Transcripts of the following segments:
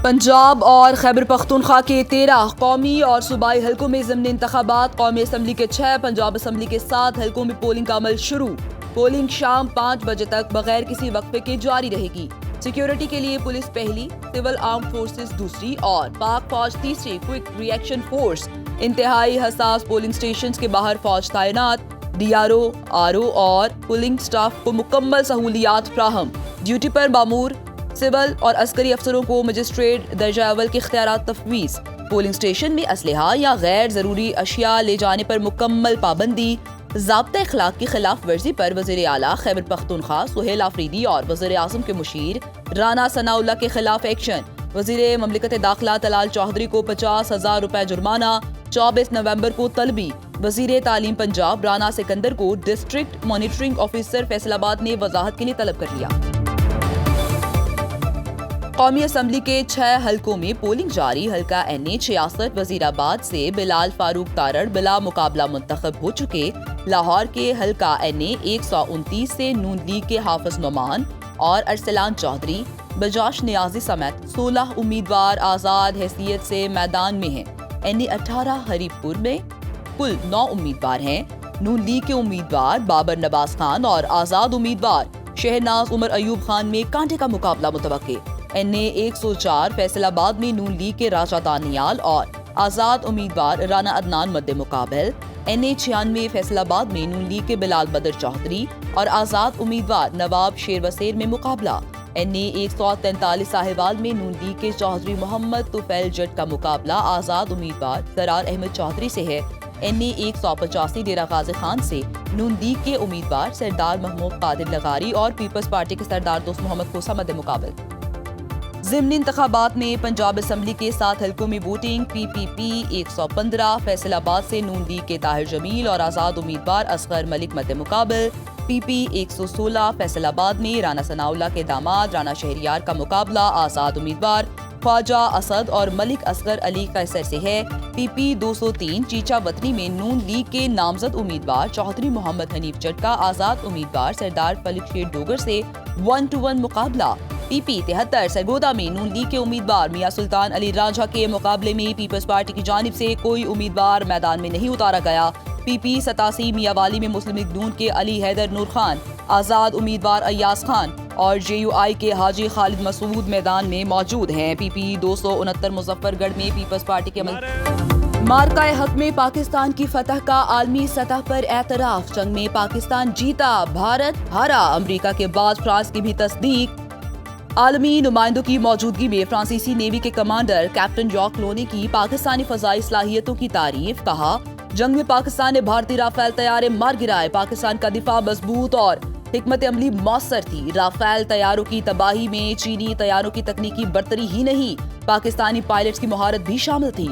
پنجاب اور خیبر پختونخوا کے 13 قومی اور صوبائی حلقوں میں ضمنی انتخابات، قومی اسمبلی کے 6، پنجاب اسمبلی کے 7 حلقوں میں پولنگ کا عمل شروع۔ پولنگ شام 5 بجے تک بغیر کسی وقفے کے جاری رہے گی۔ سیکیورٹی کے لیے پولیس پہلی، سول آرم فورسز دوسری اور پاک فوج تیسری کوئک ری ایکشن فورس۔ انتہائی حساس پولنگ سٹیشنز کے باہر فوج تعینات، D R O, R O اور پولنگ سٹاف کو مکمل سہولیات فراہم۔ ڈیوٹی پر مامور سول اور عسکری افسروں کو مجسٹریٹ درجہ اول کے اختیارات تفویض۔ پولنگ سٹیشن میں اسلحہ یا غیر ضروری اشیاء لے جانے پر مکمل پابندی۔ ضابطۂ اخلاق کی خلاف ورزی پر وزیر اعلیٰ خیبر پختونخوا سہیل آفریدی اور وزیر اعظم کے مشیر رانا ثناءاللہ کے خلاف ایکشن۔ وزیر مملکت داخلہ طلال چودھری کو 50,000 روپے جرمانہ۔ 24 نومبر کو طلبی۔ وزیر تعلیم پنجاب رانا سکندر کو ڈسٹرکٹ مانیٹرنگ آفیسر فیصل آباد نے وضاحت کے لیے طلب کر لیا۔ قومی اسمبلی کے 6 حلقوں میں پولنگ جاری۔ حلقہ این اے 66 وزیر آباد سے بلال فاروق تارڑ بلا مقابلہ منتخب ہو چکے۔ لاہور کے حلقہ این اے 129 سے نون لیگ کے حافظ نعمان اور ارسلان چودھری، بجاش نیازی سمیت 16 امیدوار آزاد حیثیت سے میدان میں ہیں۔ این اے 18 ہریپ پور میں کل 9 امیدوار ہیں۔ نون لیگ کے امیدوار بابر نواز خان اور آزاد امیدوار شہناز عمر ایوب خان میں کانٹے کا مقابلہ متوقع۔ این اے 104 فیصل آباد میں نون لیگ کے راجہ دانیال اور آزاد امیدوار رانا عدنان مد مقابل۔ این اے 96 فیصل آباد میں نون لیگ کے بلال بدر چودھری اور آزاد امیدوار نواب شیر وسیر میں مقابلہ۔ این اے 143 ساہیوال میں نون لیگ کے چودھری محمد طفیل جٹ کا مقابلہ آزاد امیدوار سرار احمد چودھری سے ہے۔ این اے 185 ڈیرہ غازی خان سے نون لیگ کے امیدوار سردار محمود قادر لغاری اور پیپلز پارٹی کے سردار دوست محمد کوسہ مد مقابل۔ ضمنی انتخابات میں پنجاب اسمبلی کے 7 حلقوں میں ووٹنگ۔ پی پی پی 115 فیصل آباد سے نون لیگ کے طاہر جمیل اور آزاد امیدوار اصغر ملک مد مقابل۔ پی پی 116 فیصل آباد میں رانا ثناءاللہ کے داماد رانا شہریار کا مقابلہ آزاد امیدوار خواجہ اسد اور ملک اصغر علی قیصر سے ہے۔ پی پی 203 چیچا وطنی میں نون لیگ کے نامزد امیدوار چودھری محمد حنیف جٹ کا آزاد امیدوار سردار فلک شیر ڈوگر سے 1-1 مقابلہ۔ پی پی 73 سرگودا میں نون لیگ کے امیدوار میاں سلطان علی راجہ کے مقابلے میں پیپلز پارٹی کی جانب سے کوئی امیدوار میدان میں نہیں اتارا گیا۔ پی پی 87 میاں والی میں مسلم لیگ نون کے علی حیدر نور خان، آزاد امیدوار ایاز خان اور جے یو آئی کے حاجی خالد مسعود میدان میں موجود ہیں۔ پی پی 269 مظفر گڑھ میں پیپلز پارٹی کے مارکہ حق میں پاکستان کی فتح کا عالمی سطح پر اعتراف۔ جنگ میں پاکستان جیتا، بھارت ہارا۔ امریکہ کے بعد فرانس کی بھی تصدیق۔ عالمی نمائندوں کی موجودگی میں فرانسیسی نیوی کے کمانڈر کیپٹن جاک لونی کی پاکستانی فضائی صلاحیتوں کی تعریف۔ کہا، جنگ میں پاکستان نے بھارتی رافیل طیارے مار گرائے۔ پاکستان کا دفاع مضبوط اور حکمت عملی مؤثر تھی۔ رافیل طیاروں کی تباہی میں چینی طیاروں کی تکنیکی برتری ہی نہیں، پاکستانی پائلٹس کی مہارت بھی شامل تھی۔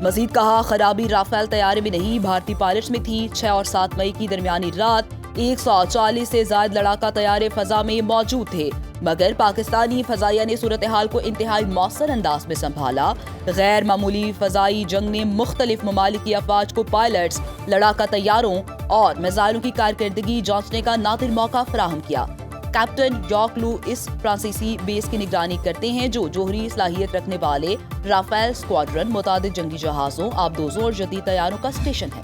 مزید کہا، خرابی رافیل طیارے میں نہیں، بھارتی پائلٹس میں تھی۔ 6 اور 7 مئی کی درمیانی رات 140 سے زائد لڑاکا طیارے فضا میں موجود تھے، مگر پاکستانی فضائیہ نے صورتحال کو انتہائی مؤثر انداز میں سنبھالا۔ غیر معمولی فضائی جنگ نے مختلف ممالک کی افواج کو پائلٹس، لڑاکا طیاروں اور میزائلوں کی کارکردگی جانچنے کا نادر موقع فراہم کیا۔ کیپٹن جاک لو اس فرانسیسی بیس کی نگرانی کرتے ہیں جو جوہری صلاحیت رکھنے والے رافیل اسکواڈرن، متعدد جنگی جہازوں، آبدوزوں اور جدید طیاروں کا اسٹیشن ہے۔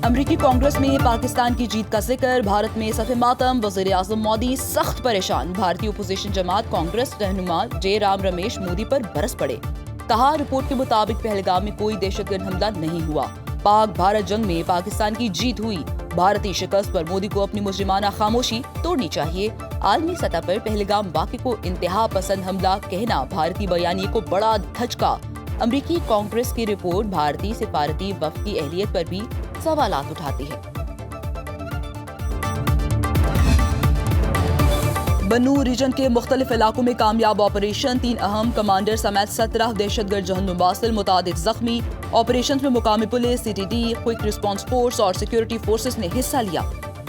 امریکی کانگریس میں پاکستان کی جیت کا ذکر، بھارت میں صف ماتم، وزیر اعظم مودی سخت پریشان۔ بھارتی اپوزیشن جماعت کانگریس رہنما جے رام رمیش مودی پر برس پڑے۔ کہا، رپورٹ کے مطابق پہلگام میں کوئی دہشت گرد حملہ نہیں ہوا۔ پاک بھارت جنگ میں پاکستان کی جیت ہوئی۔ بھارتی شکست پر مودی کو اپنی مجرمانہ خاموشی توڑنی چاہیے۔ عالمی سطح پر پہلگام واقعے کو انتہا پسند حملہ کہنا بھارتی بیانیے کو بڑا دھچکا۔ امریکی کانگریس کی رپورٹ بھارتی سفارتی وفد کی اہلیت پر بھی سوالات اٹھاتی ہے۔ بنو ریجن کے مختلف علاقوں میں کامیاب آپریشن، 3 اہم کمانڈر سمیت 17 دہشت گرد جہنم واصل، متعدد زخمی۔ آپریشن میں مقامی police, C T D, quick response force اور سیکیورٹی فورسز نے حصہ لیا۔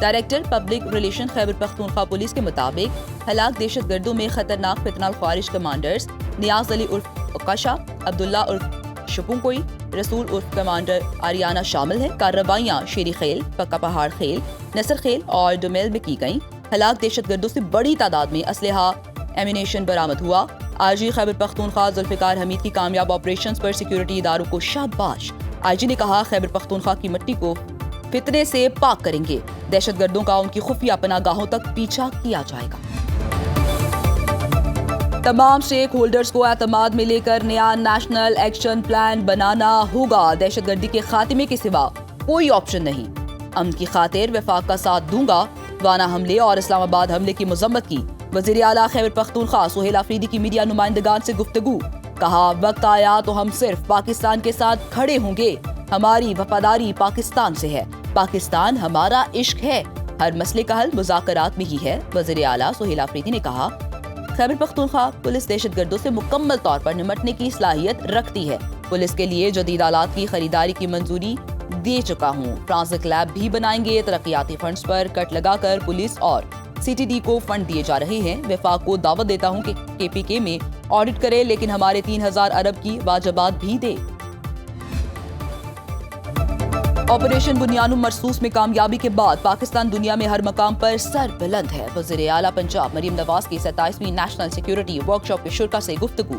Director public relation Khyber Pakhtunkhwa police کے مطابق ہلاک دہشت گردوں میں خطرناک فتنہ الخوارج کمانڈرز نیاز علی عرف اکاشا، عبداللہ عرف شپونکوئی، رسول عرف کمانڈر آریانہ شامل ہیں۔ کارروائیاں شیری خیل، پکا پہاڑ خیل، نصر خیل اور ڈومیل میں کی گئیں۔ ہلاک دہشت گردوں سے بڑی تعداد میں اسلحہ ایمونیشن برآمد ہوا۔ آئی جی خیبر پختونخوا ذوالفقار حمید کی کامیاب آپریشنز پر سیکیورٹی اداروں کو شاباش۔ آئی جی نے کہا خیبر پختونخوا کی مٹی کو فتنے سے پاک کریں گے، دہشت گردوں کا ان کی خفیہ پناہ گاہوں تک پیچھا کیا جائے گا۔ تمام اسٹیک ہولڈرز کو اعتماد میں لے کر نیا نیشنل ایکشن پلان بنانا ہوگا، دہشت گردی کے خاتمے کے سوا کوئی آپشن نہیں۔ امن کی خاطر وفاق کا ساتھ دوں گا، وانا حملے اور اسلام آباد حملے کی مذمت کی۔ وزیر اعلیٰ خیبر پختونخوا سہیل آفریدی کی میڈیا نمائندگان سے گفتگو، کہا وقت آیا تو ہم صرف پاکستان کے ساتھ کھڑے ہوں گے، ہماری وفاداری پاکستان سے ہے، پاکستان ہمارا عشق ہے، ہر مسئلے کا حل مذاکرات میں ہی ہے۔ وزیر اعلیٰ سہیل آفریدی نے کہا خیبر پختونخوا پولیس دہشت گردوں سے مکمل طور پر نمٹنے کی صلاحیت رکھتی ہے، پولیس کے لیے جدید آلات کی خریداری کی منظوری دے چکا ہوں، فرانسک لیب بھی بنائیں گے، ترقیاتی فنڈز پر کٹ لگا کر پولیس اور سی ٹی ڈی کو فنڈ دیے جا رہے ہیں۔ وفاق کو دعوت دیتا ہوں کہ کے پی کے میں آڈٹ کرے، لیکن ہمارے 3000 ارب کی واجبات بھی دے۔ آپریشن بنیانو مرصوص میں کامیابی کے بعد پاکستان دنیا میں ہر مقام پر سر بلند ہے۔ وزیر اعلیٰ پنجاب مریم نواز کی 27ویں نیشنل سیکیورٹی ورکشاپ کے شرکاء سے گفتگو،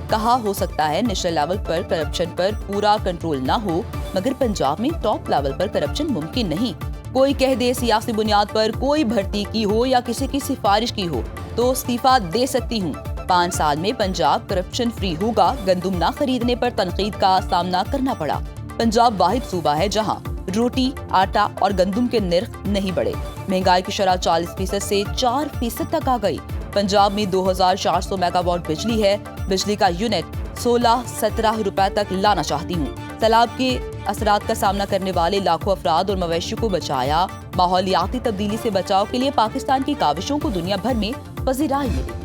کہا ہو سکتا ہے نیشنل لیول پر کرپشن پر پورا کنٹرول نہ ہو، مگر پنجاب میں ٹاپ لیول پر کرپشن ممکن نہیں۔ کوئی کہہ دے سیاسی بنیاد پر کوئی بھرتی کی ہو یا کسی کی سفارش کی ہو تو استعفیٰ دے سکتی ہوں۔ 5 سال میں پنجاب کرپشن فری ہوگا۔ گندم نہ خریدنے پر تنقید کا سامنا کرنا پڑا۔ پنجاب واحد صوبہ ہے جہاں روٹی، آٹا اور گندم کے نرخ نہیں بڑھے۔ مہنگائی کی شرح 40% سے 4% تک آ گئی۔ پنجاب میں 2400 میگا واٹ بجلی ہے۔ بجلی کا یونٹ 16-17 روپے تک لانا چاہتی ہوں۔ سیلاب کے اثرات کا سامنا کرنے والے لاکھوں افراد اور مویشیوں کو بچایا۔ ماحولیاتی تبدیلی سے بچاؤ کے لیے پاکستان کی کاوشوں کو دنیا بھر میں پذیرائی ملی۔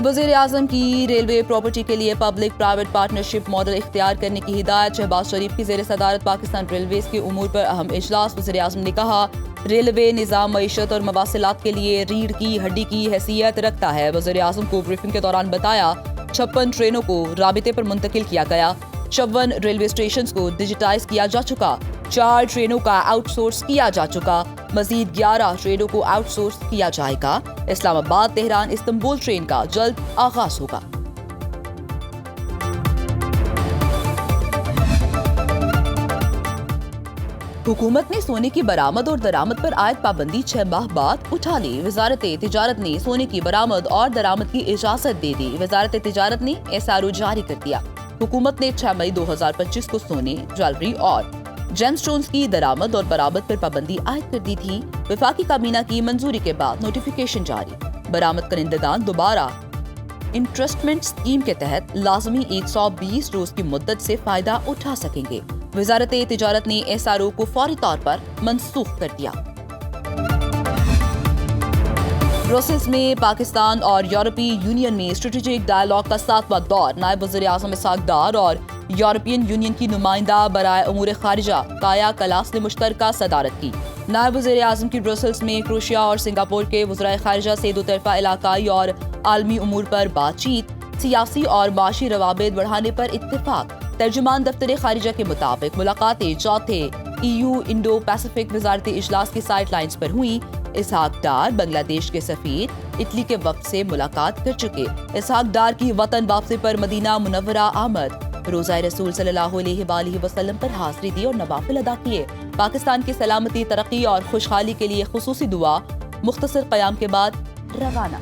وزیر اعظم کی ریلوے پراپرٹی کے لیے پبلک پرائیویٹ پارٹنرشپ ماڈل اختیار کرنے کی ہدایت۔ شہباز شریف کی زیر صدارت پاکستان ریلویز کے امور پر اہم اجلاس۔ وزیر اعظم نے کہا ریلوے نظام معیشت اور مواصلات کے لیے ریڑھ کی ہڈی کی حیثیت رکھتا ہے۔ وزیر اعظم کو بریفنگ کے دوران بتایا 56 ٹرینوں کو رابطے پر منتقل کیا گیا، 56 ریلوے اسٹیشنز کو ڈیجیٹائز کیا جا چکا، 4 ٹرینوں کا آؤٹ سورس کیا جا چکا، مزید 11 ٹرینوں کو آؤٹ سورس کیا جائے گا۔ اسلام آباد تہران استنبول ٹرین کا جلد آغاز ہوگا۔ حکومت نے سونے کی برآمد اور درآمد پر عائد پابندی 6 ماہ بعد اٹھا لی۔ وزارت تجارت نے سونے کی برآمد اور درآمد کی اجازت دے دی۔ وزارت تجارت نے SRO جاری کر دیا۔ حکومت نے 6 مئی 2025 کو سونے، جویلری اور جیم سٹونز کی درآمد اور برآمد پر پابندی عائد کر دی تھی۔ وفاقی کابینہ کی منظوری کے بعد نوٹیفیکیشن جاری۔ برآمد کنندگان دوبارہ انٹرسٹمنٹ اسکیم کے تحت لازمی 120 روز کی مدت سے فائدہ اٹھا سکیں گے۔ وزارت تجارت نے SRO کو فوری طور پر منسوخ کر دیا۔ بروسلز میں پاکستان اور یورپی یونین میں اسٹریٹجک ڈائیلاگ کا 7واں دور۔ نائب وزیر اعظم اسحاق ڈار اور یورپین یونین کی نمائندہ برائے امور خارجہ کایا کلاس نے مشترکہ صدارت کی۔ نائب وزیر اعظم کی بروسلز میں کروشیا اور سنگاپور کے وزرائے خارجہ سے دو طرفہ علاقائی اور عالمی امور پر بات چیت، سیاسی اور معاشی روابط بڑھانے پر اتفاق۔ ترجمان دفتر خارجہ کے مطابق ملاقاتیں چوتھے EU انڈو پیسفک وزارتی اجلاس کی سائیڈ لائنز پر ہوئیں۔ اسحاق ڈار بنگلہ دیش کے سفیر اٹلی کے وفد سے ملاقات کر چکے۔ اسحاق ڈار کی وطن واپسی پر مدینہ منورہ آمد، روزہ رسول صلی اللہ علیہ وآلہ وسلم پر حاضری دی اور نوافل ادا کیے۔ پاکستان کی سلامتی، ترقی اور خوشحالی کے لیے خصوصی دعا، مختصر قیام کے بعد روانہ۔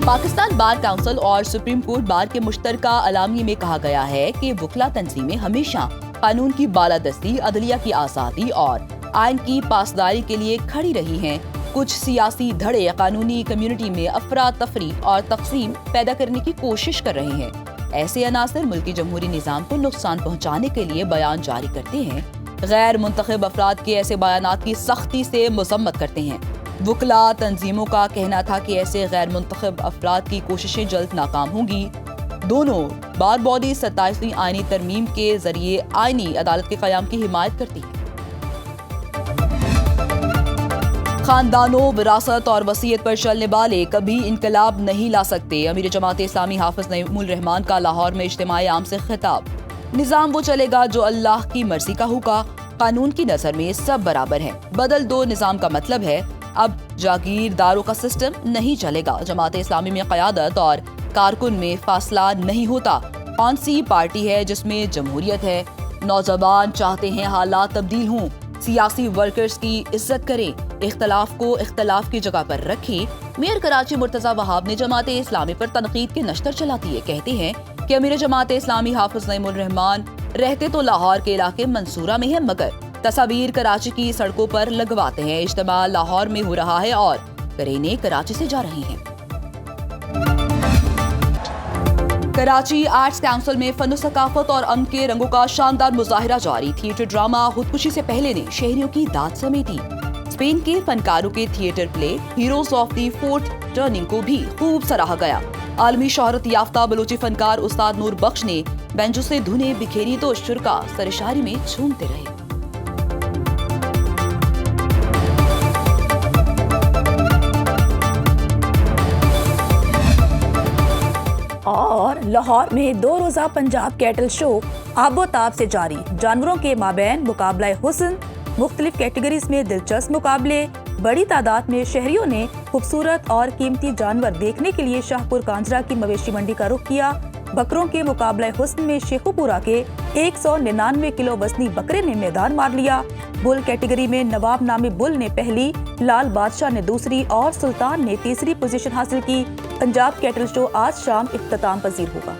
پاکستان بار کونسل اور سپریم کورٹ بار کے مشترکہ اعلامیے میں کہا گیا ہے کہ وکلا تنظیمیں ہمیشہ قانون کی بالادستی، عدلیہ کی آزادی اور آئین کی پاسداری کے لیے کھڑی رہی ہیں۔ کچھ سیاسی دھڑے قانونی کمیونٹی میں افراتفری اور تقسیم پیدا کرنے کی کوشش کر رہے ہیں۔ ایسے عناصر ملکی جمہوری نظام کو نقصان پہنچانے کے لیے بیان جاری کرتے ہیں، غیر منتخب افراد کے ایسے بیانات کی سختی سے مذمت کرتے ہیں۔ وکلا تنظیموں کا کہنا تھا کہ ایسے غیر منتخب افراد کی کوششیں جلد ناکام ہوں گی۔ دونوں بار باڈی 27ویں آئینی ترمیم کے ذریعے آئینی عدالت کے قیام کی حمایت کرتی ہے۔ خاندانوں، وراثت اور وصیت پر چلنے والے کبھی انقلاب نہیں لا سکتے۔ امیر جماعت اسلامی حافظ نعیم الرحمان کا لاہور میں اجتماع عام سے خطاب۔ نظام وہ چلے گا جو اللہ کی مرضی کا ہوگا۔ قانون کی نظر میں سب برابر ہیں۔ بدل دو نظام کا مطلب ہے اب جاگیرداروں کا سسٹم نہیں چلے گا۔ جماعت اسلامی میں قیادت اور کارکن میں فاصلہ نہیں ہوتا۔ کون سی پارٹی ہے جس میں جمہوریت ہے؟ نوجوان چاہتے ہیں حالات تبدیل ہوں، سیاسی ورکرز کی عزت کریں، اختلاف کو اختلاف کی جگہ پر رکھیں۔ میئر کراچی مرتضیٰ وہاب نے جماعت اسلامی پر تنقید کے نشتر چلاتی ہے۔ کہتے ہیں کہ امیر جماعت اسلامی حافظ نعیم الرحمان رہتے تو لاہور کے علاقے منصورہ میں ہیں، مگر تصاویر کراچی کی سڑکوں پر لگواتے ہیں۔ اجتماع لاہور میں ہو رہا ہے اور کرینے کراچی سے جا رہی ہیں۔ کراچی آرٹس کونسل میں فن و ثقافت اور امن کے رنگوں کا شاندار مظاہرہ جاری۔ تھیٹر ڈرامہ خودکشی سے پہلے نے شہریوں کی داد سمیٹی۔ اسپین کے فنکاروں کے theatre play Heroes of the Fourth Turning کو بھی خوب سراہا گیا۔ عالمی شہرت یافتہ بلوچی فنکار استاد نور بخش نے بینجو سے دھنیں بکھیری تو شرکا سرشاری میں جھومتے رہے۔ اور لاہور میں 2 روزہ پنجاب کیٹل شو آب و تاب سے جاری۔ جانوروں کے مابین مقابلہ حسن، مختلف کیٹیگریز میں دلچسپ مقابلے، بڑی تعداد میں شہریوں نے خوبصورت اور قیمتی جانور دیکھنے کے لیے شاہپور کانجرا کی مویشی منڈی کا رخ کیا۔ بکروں کے مقابلہ حسن میں شیخو پورہ کے 199 کلو وزنی بکرے نے میدان مار لیا۔ بل کیٹیگری میں نواب نامی بل نے پہلی، لال بادشاہ نے دوسری اور سلطان نے تیسری پوزیشن حاصل کی۔ پنجاب کیٹل شو آج شام اختتام پذیر ہوگا۔